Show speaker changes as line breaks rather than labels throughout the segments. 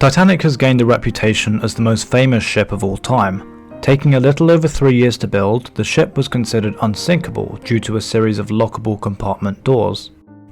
Titanic has gained a reputation as the most famous ship of all time. Taking a little over 3 years to build, the ship was considered unsinkable due to a series of lockable compartment doors.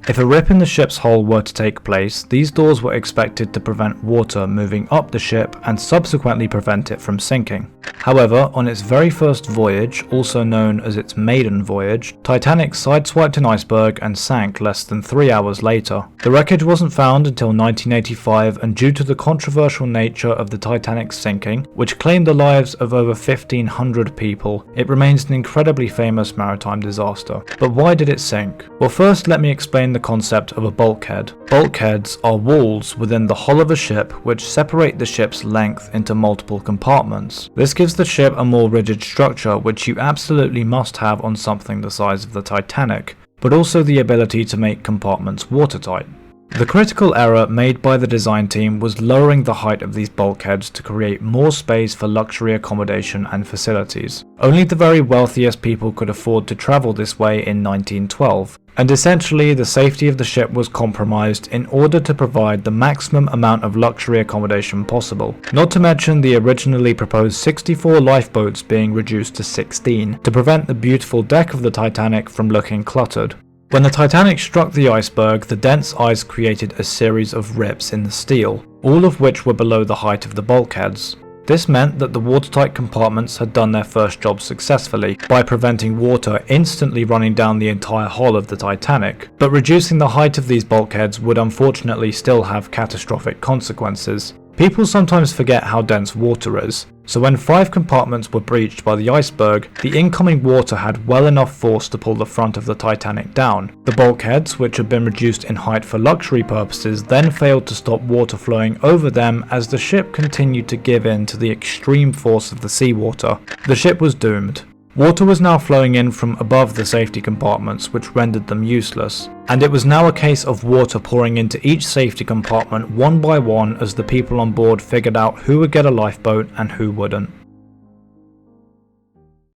If a rip in the ship's hull were to take place, these doors were expected to prevent water moving up the ship and subsequently prevent it from sinking. However, on its very first voyage, also known as its maiden voyage, Titanic sideswiped an iceberg and sank less than 3 hours later. The wreckage wasn't found until 1985, and due to the controversial nature of the Titanic's sinking, which claimed the lives of over 1,500 people, it remains an incredibly famous maritime disaster. But why did it sink? Well, first let me explain the concept of a bulkhead. Bulkheads are walls within the hull of a ship which separate the ship's length into multiple compartments. This gives the ship a more rigid structure, which you absolutely must have on something the size of the Titanic, but also the ability to make compartments watertight. The critical error made by the design team was lowering the height of these bulkheads to create more space for luxury accommodation and facilities. Only the very wealthiest people could afford to travel this way in 1912, and essentially the safety of the ship was compromised in order to provide the maximum amount of luxury accommodation possible. Not to mention the originally proposed 64 lifeboats being reduced to 16 to prevent the beautiful deck of the Titanic from looking cluttered. When the Titanic struck the iceberg, the dense ice created a series of rips in the steel, all of which were below the height of the bulkheads. This meant that the watertight compartments had done their first job successfully by preventing water instantly running down the entire hull of the Titanic, but reducing the height of these bulkheads would unfortunately still have catastrophic consequences. People sometimes forget how dense water is, so when 5 compartments were breached by the iceberg, the incoming water had well enough force to pull the front of the Titanic down. The bulkheads, which had been reduced in height for luxury purposes, then failed to stop water flowing over them as the ship continued to give in to the extreme force of the seawater. The ship was doomed. Water was now flowing in from above the safety compartments, which rendered them useless, and it was now a case of water pouring into each safety compartment one by one as the people on board figured out who would get a lifeboat and who wouldn't.